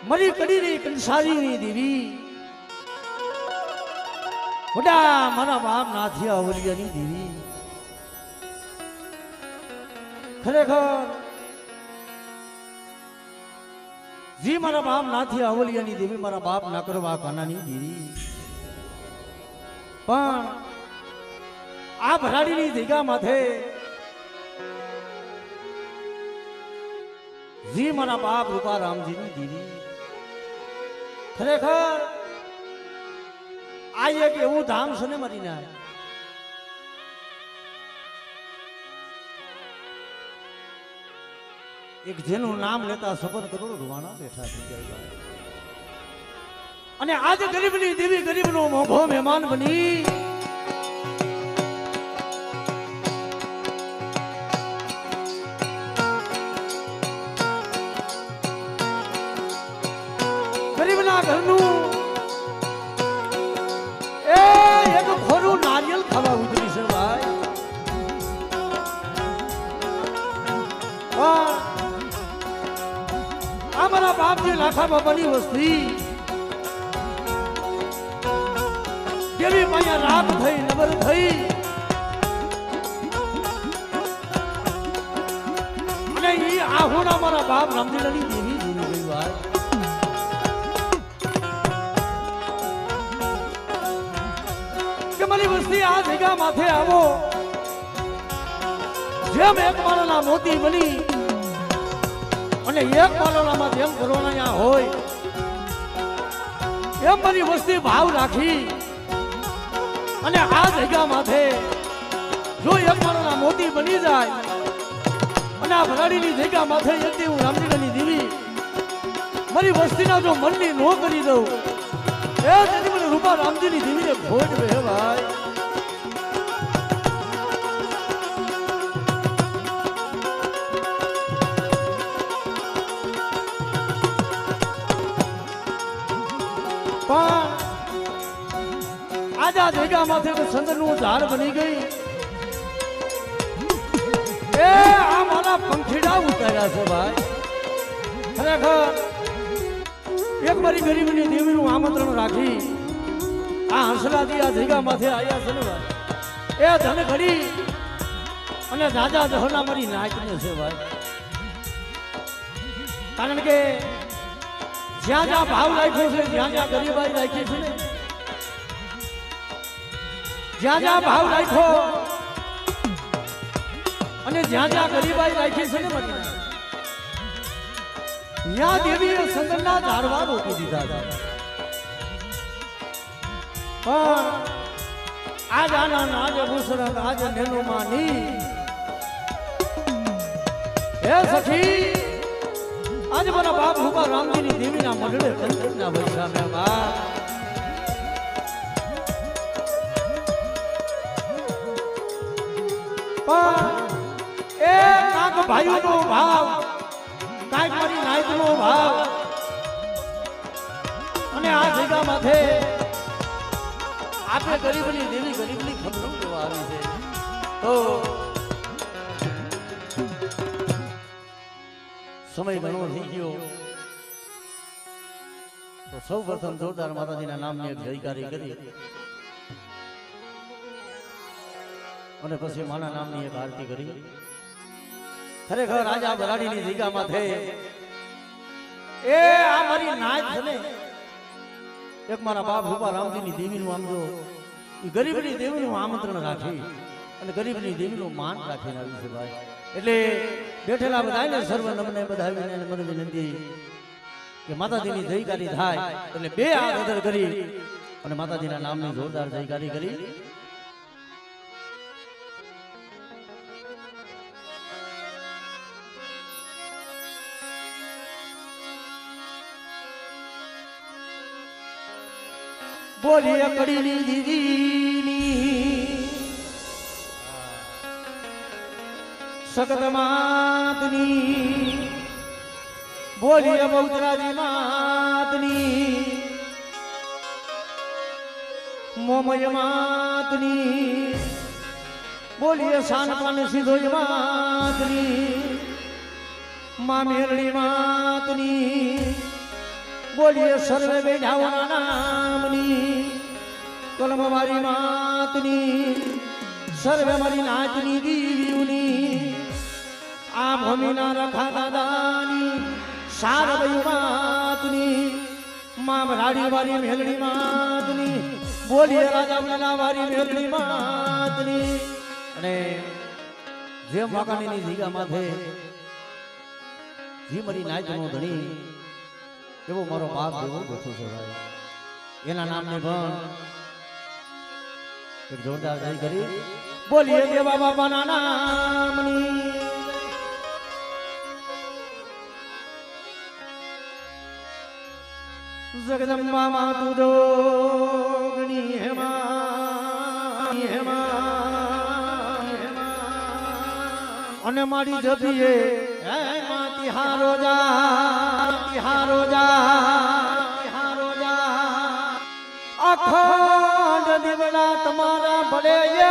મરી કડીની કંસારીની દેવી વડા મારા બાપ નાથિયા અવલિયાની દેવી ખરેખર જી મારા બાપ નાથિયા અવલિયાની દેવી મારા બાપ ના કરવા કાનાની દેવી પણ આ ભરાડીની જગ્યા માથે જી મારા બાપ રૂપા રામજીની દેવી ખરેખર આ એક એવું ધામ છે ને મારી ના એક જેનું નામ લેતા સફર કરોડો રૂવાના બેઠા થઈ જાય અને આજ ગરીબની દેવી ગરીબનો મોભો મહેમાન બની ગરીબના ઘરનું એ એક ખોરું નારિયેલ ખાવા ઉતરી છે ભાઈ આ મારા બાપજી લાખા બાબાની વસ્તી કેવી માયા રાત થઈ નબર થઈ અને ઈ આહુણા મારા બાપ રામજીલાની દેવી જોઈ ગઈ વાત કે મારી વસ્તી આ જગ્યા માથે આવો જેમ એક મારાના મોતી બની અને એક મારાનામાં જેમ કરોના હોય એમ મારી વસ્તી ભાવ રાખી અને આ જગ્યા માથે જો એક મારાના મોતી બની જાય અને આ ભરાડીની જગ્યા માથે એકદી હું રામજીલાની દેવી મારી વસ્તીના જો મનની નો કરી દઉં એ તેથી મને રૂપા રામજીની દેવીને ખોટ બે ભાઈ પણ આજ આ જગ્યામાંથી સંતનું ઝાડ બની ગઈ એ આ મારા પંખીડા ઉતાર્યા છે ભાઈ ખરેખર એક મારી ગરીબની દેવીનું આમંત્રણ રાખી આ હંસલાજી આ જગ્યામાંથી આવ્યા છે ને ભાઈ એ ધન ઘડી અને દાદા દહના મારી નાચને છે ભાઈ કારણ કે જ્યાં જ્યાં ભાવ રાખ્યો છે જ્યાં જ્યાં ગરીબાઈ રાખી છે ને જ્યાં જ્યાં ભાવ રાખ્યો અને જ્યાં જ્યાં ગરીબાઈ રાખી છે ને બધી ત્યાં દેવીએ સંગના ધારવા રોકી દીધા છે પણ આજ આના નાજ ભૂષણ આજ નેનો માની હે સખી आज मारा बाप रूपा रामजी देवी ना मंडले कंचना बैठा में बाप ए काक भाइयों नो भाव काक मारी नायक नो भाव अने आ जगह माथे आपे गरीबनी देवी गरीबनी खबरों देवा आवी छे तो समय घणो थी गयो तो सौ प्रथम जोरदार माताजीना नामनी एक जयकारी करी અને પછી માના નામની એક આરતી કરી ખરેખર રાજા ભરાડીની જગ્યા માથે એ આ મારી નાચ છે ને એક મારા બાપ રૂપા રામજીની દેવીનું આમ જો એ ગરીબની દેવીનું આમંત્રણ રાખી અને ગરીબની દેવીનું માન રાખીને આવી છે ભાઈ એટલે બેઠેલા બધાને સર્વ નમને બધાવીને મને વિનંતી કે માતાજીની જયકારી થાય એટલે બે હાથ અદર કરી અને માતાજીના નામની જોરદાર જયકારી કરી બોલીએ કડીની દીદીની સકત માતની બોલીએ બહુતરાજી માતની મોમય માતની બોલીએ શાનપાન સિધોય માતની માં મેરડી માતની બોલીએ સર્વે બેઠાઓના નામની કલમ મારી માતની સર્વે મારી નાચની દીવીઓની આ ભૂમિના રખા દાદાની સારવૈ માતની મામ રાડી વારી મેલડી માતની બોલીએ રાજા મના વારી મેલડી માતની અને જેમ વાકાણીની જીગા માથે જી મારી નાચનો ધણી એવો મારો બાપ જેવો બેઠો છે ભાઈ એના નામને પણ એક જોરદાર જય કરી બોલીએ દેવા બાપાના નામની જગદંબા માતુ જોગણી હેમા અને મારી જપીએ હે માં તિહારો જા અખંડ દીવડા તમારા ભલે એ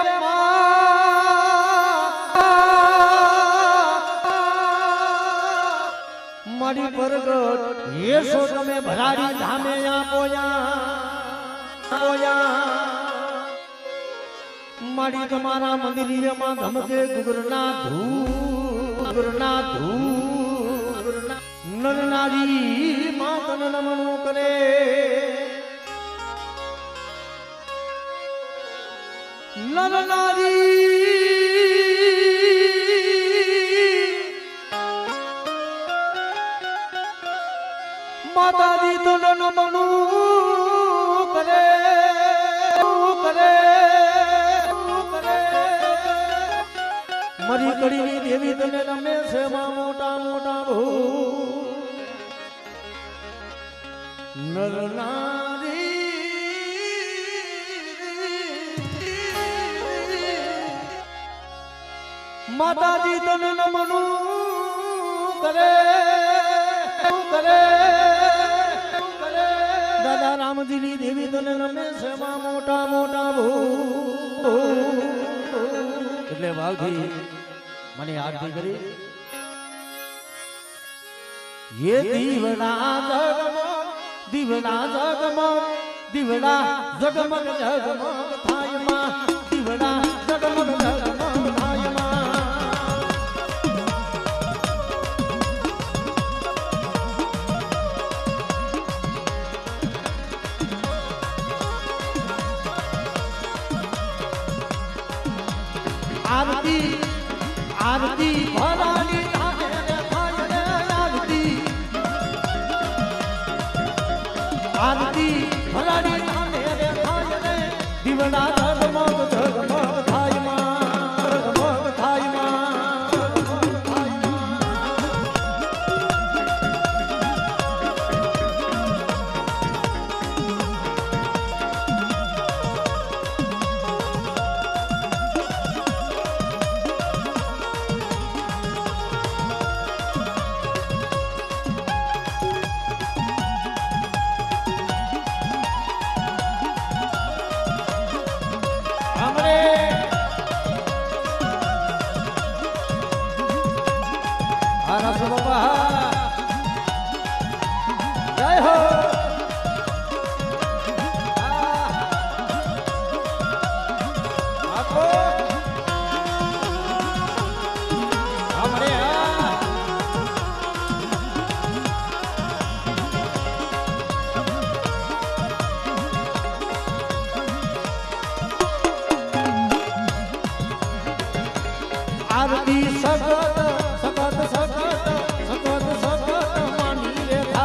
મારી પ્રગટ યેસો તમે ભરાડી ધામે પોયા મારી તમારા મંદિરમાં ધમકે ગુગરના ધૂ નરનારી માતન નમણું કરે નરનારી માતાજી તો નમણું કરે મરી કડીની દેવી તને રમે છે મોટા ભૂ નરનારી માતાજી તને નમનું કરે દાદા રામજીની દેવી તને રમે છે મોટા ભૂ એટલે વાલથી મને આરતી કરી ये दीवना जगमग थाय मां दीवना जगमग थाय मां आरती भरानी आरती भरानी दीवना जगमग थाय जय हो आरती सगत सगत सगत सगत सगत मानी रे था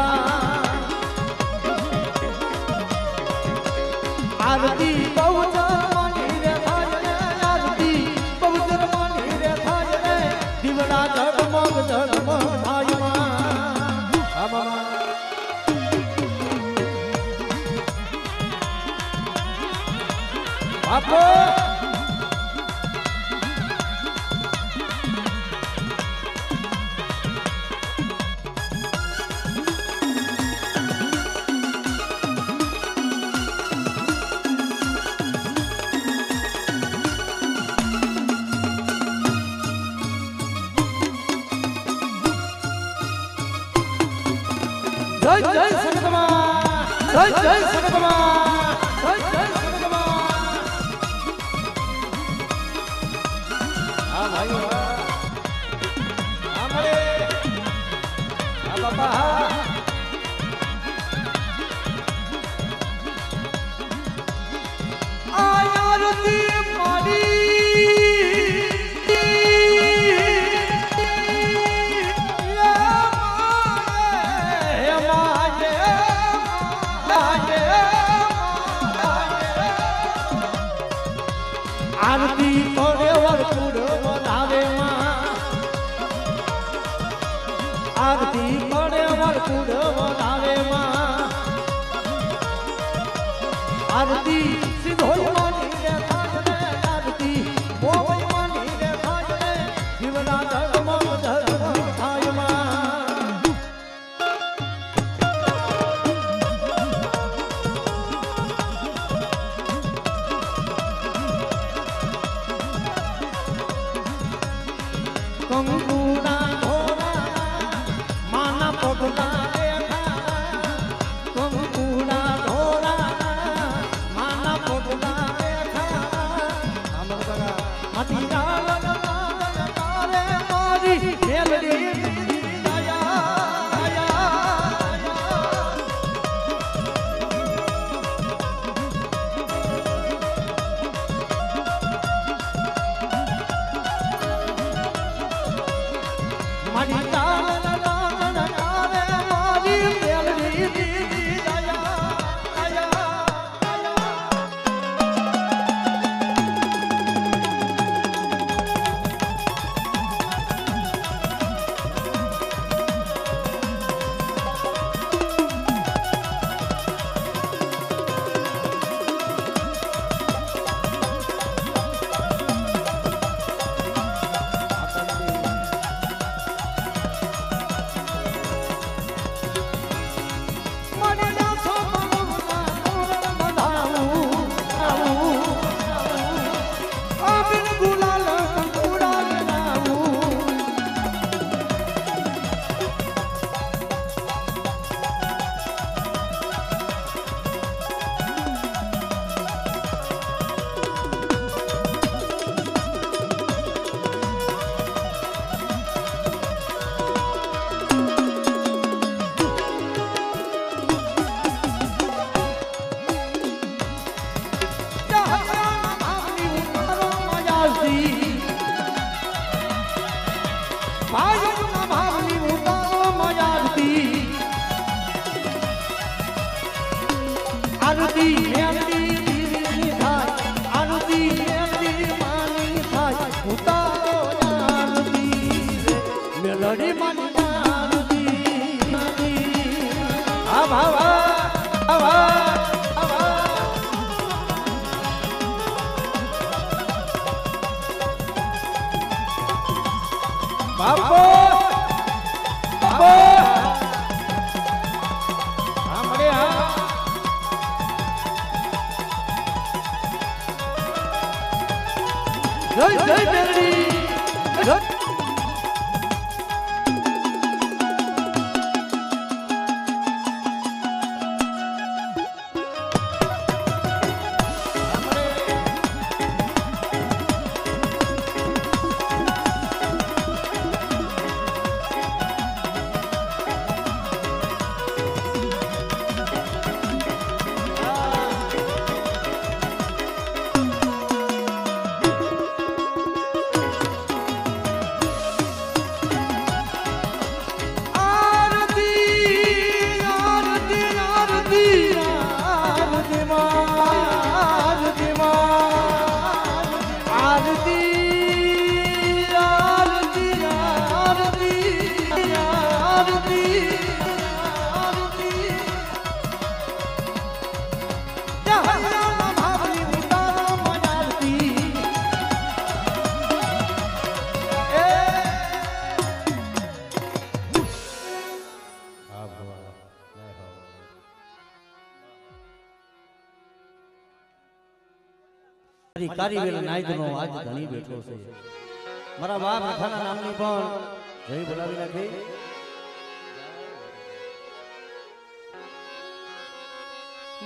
आरती बहुचर मानी रे था आरती बहुचर मानी रे था दीवना जगमग थाय मां बापो જય જય સગતમાં જય જય સગતમાં જય જય સગતમાં હા ભાઈઓ હા મળે હા બાપા આયારતી માડી आरती तोरे वरपुर बनावे मां आरती तोरे वरपुर बनावे मां आरती सिद्धोई मानी रे थाजने आरती मोवई मानी रे थाजने जीवना धर्म थाय मां कंगूना घोड़ा माना पगला देखा कंगूना घोड़ा माना पगला देखा हमर बगा मती डाल तारे मारी मेलडी दया दया मारी डाल तारे मारी मेलडी दया दया आरती मेलडी थाय आरती मेलडी मानी थाय उतारो आरती मेलडी मानी आरती आ भावा आवा आवा बापो बापो हमरे हा जय जय मेलडी जय कारीवेल नायदनो आज धनी बैठो छे मारा बाप रखाना नामनी पण जय बोलावी नाखी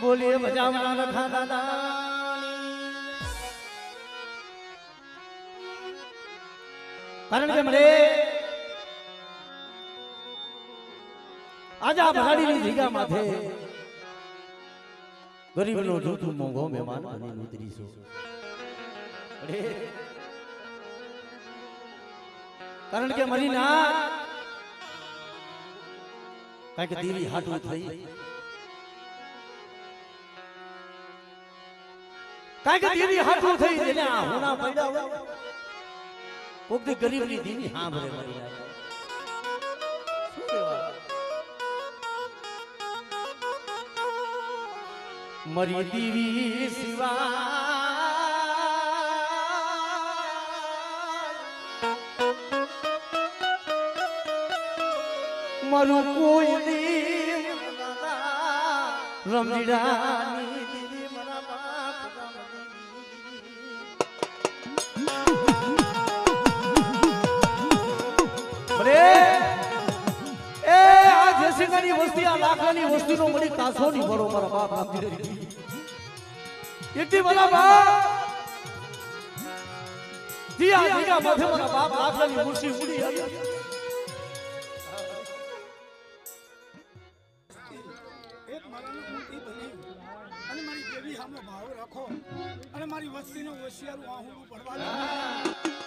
બોલીએ ભજામણા રખા દાદા કારણ કે મને આજા ભરાડીની જગ્યા માથે ગરીબનો જોતું મોંઘો મહેમાન બની ઉતરીશું કારણ કે મારી ના કાંઈક દેવી હાટું થઈ કાંઈક દેવી હાટું થઈ જેને આ હોના પડ્યા હોય કોકની ગરીબની દેવી સાંભળે મારી ના શું કહેવાય મરી દેવી સિવા મારું કોઈ દી રમજીડાની દીદી મારા બાપ ભલે એ આ જેસિંગાની વસ્તી આ લાખાની વસ્તીનો મળી કાસો ની ભરો મારા બાપ રામજીડા એટલી મારા બાપ દિયા દિયા માથે મારા બાપ લાખાની મુર્શી ઉડી આવી ભાવ રાખો અને મારી વસ્તીનો હોશિયારું આહુડું પડવા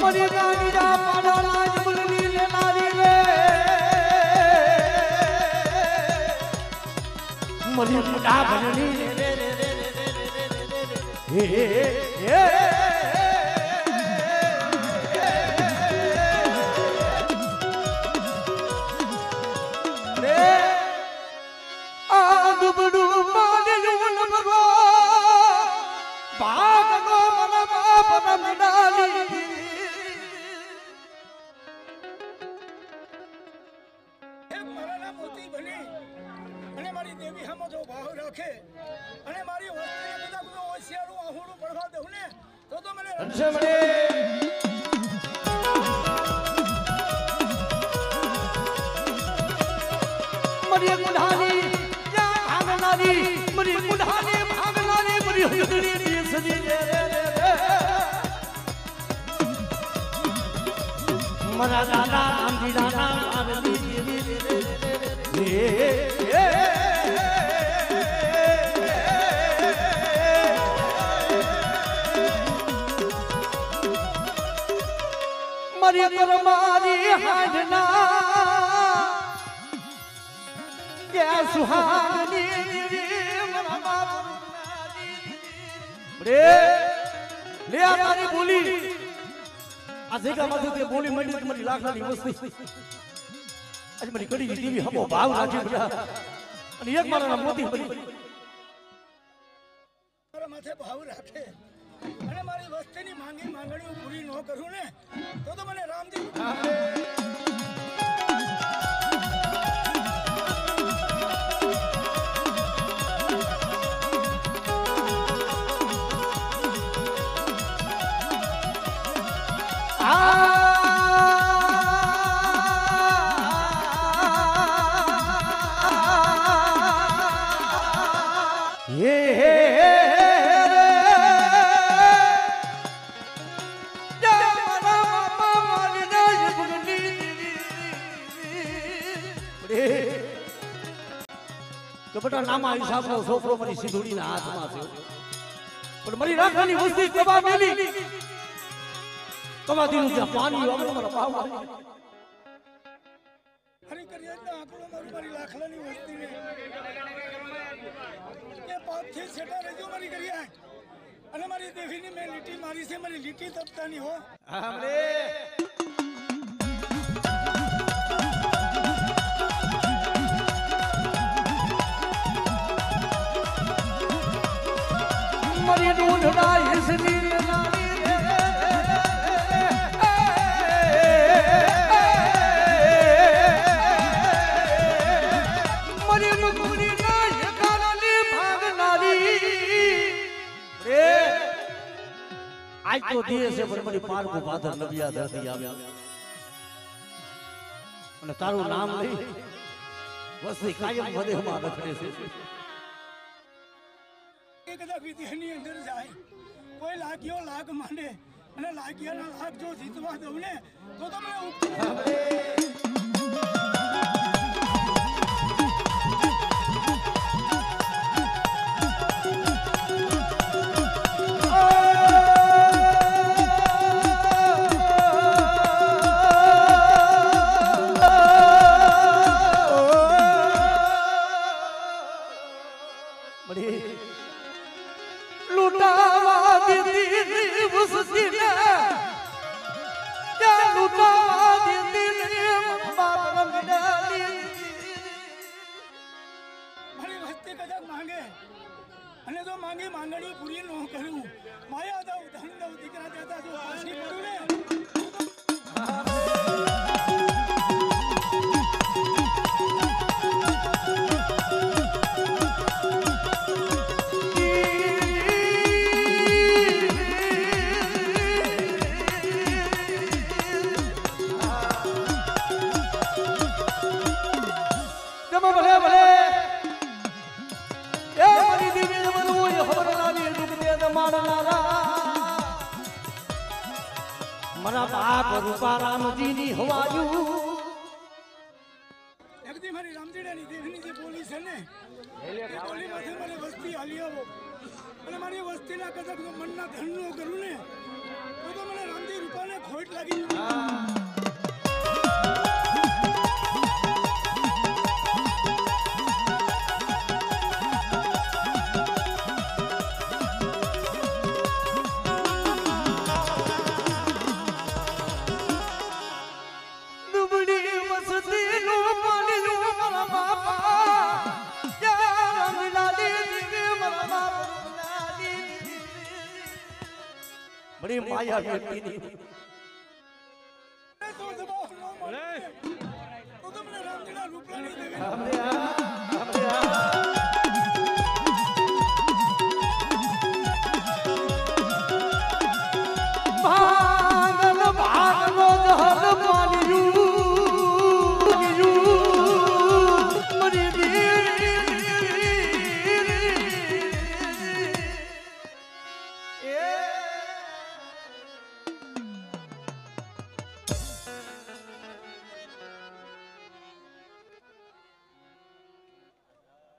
મરી ગાડી જા પાડાલા જબલની લેનારી રે મરી મુડા ભણની રે રે રે હે मरा दादा आमजी दादा आरती मरी कर मारी हाजना क्या सुहागनी ले आ तारी बोली આ જગ્યા માંથી તે બોલી મંડી તમારી લાખની વસ્તી આજે મારી કડી દીવી હમો ભાવ રાખી બધા અને એક મારા મોતી બની મારા માથે ભાવ રાખે અને મારી વસ્તીની માંગણીઓ પૂરી ન કરું ને તો મને રામજી કપટા નામા હિસાબનો છોકરો મારી સિંધુડીના હાથમાં છે પણ મારી રાખવાની વસ્તી કબા મેલી કબાદીનું જ્યાં પાણી વાળો મારા પાવા હરી કરીએ ના આકડો મારું મારી લાખલાની વસ્તીને કે પાછે છેટા રહેજો મારી કરીએ અને મારી દેવીની મેં લીટી મારી છે મારી લીટી તપતાની હો હામરે मरी ढूंढना इसलिए मरी मुकुरी ना भागनारी रे आ આજ તો દિવસ છે પણ મારી પારકું પાદર નબિયા ધરતી આવ્યા અને તારું નામ લઈ વસ્તી કાયમ વધેમાં રખડે છે કદાચ વિદ્યાની અંદર જાય કોઈ લાગ્યો લાગ માંડે અને લાગ્યાના લાગ જો જીતવા દઉં ને તો તમને અને જો માંગી માંગણીઓ પૂરી ન કરું માયા દઉં ધન દઉં દીકરા દેતા જો પાછી પડું ને મારા બાપ રૂપારામજી ની હવાયું એકદી મારી રામજીડાની દેવની જે બોલી છે ને એ બોલીમાંથી મારી વસ્તી હાલી આવો અને મારી વસ્તીના કદાચ મનના ધનનો કરું ને તો મને રામજી રૂપાને ખોટ લાગી બડી માયા વ્યક્તિની તો તમને રામજીડા રૂપલાની દેવી ભાગલ ભાગલો જહલ પાલિયું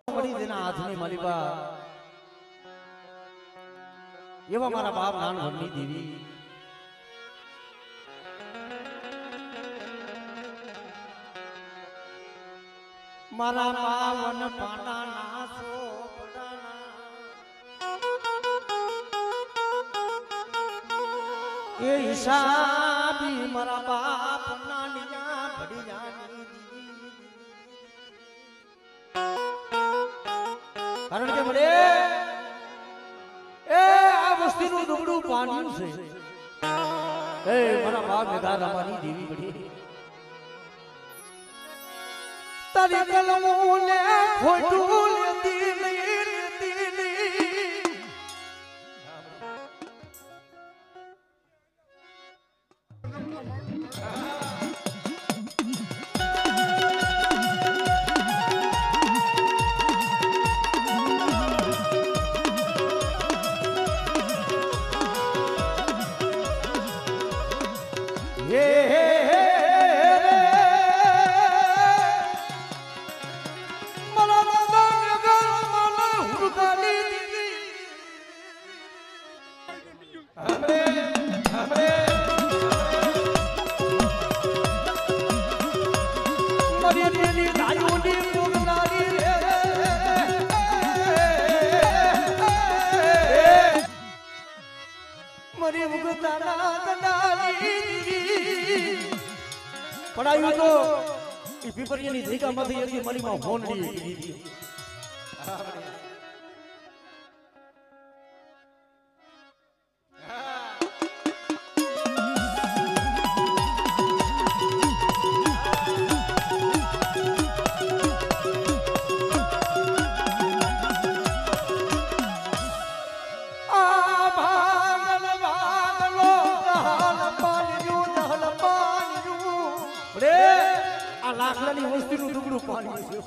મરી હાથની માલિબા એવા મારા બાપ નાનભણની દેવી મારા પાવન પાનાના સોપડાના એ હિસાબી મારા બાપ નાનિયા ભડિયાની કારણ કે મને એ આ વસ્તીનું દુબળું પાન્યું છે એ મારા બાપ મેઘા રમાની દેવી બધી તારી કલમો ને ખોટું લેતી નહીં પડાયું તો એ પીપરિયાની ધીકામાંથી એની મલીમાં હોનડી કીધી આ ભાગલ ભાગલ આખલાની વસ્તીનું દુબળું પાણી છે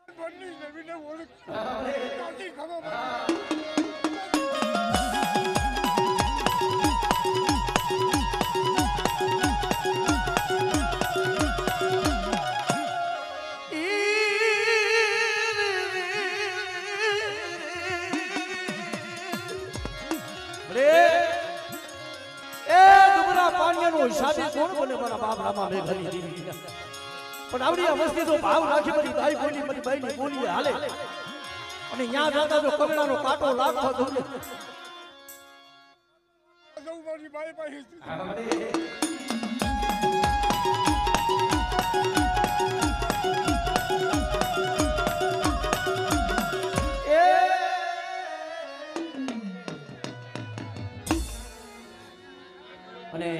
બંને જમીને ઓળખ નથી ખબર હિસાબે કોણ બને મારા બાપ રામા મેં ઘરી દીધી પણ આવડી આ વસ્તી તો ભાવ રાખી મારી ભાઈ બોલી મારી ભાઈ ની બોલી હાલે અને ન્યા જતા જો કમળાનો કાંટો લાગતો તો મારી ભાઈ પાસે અને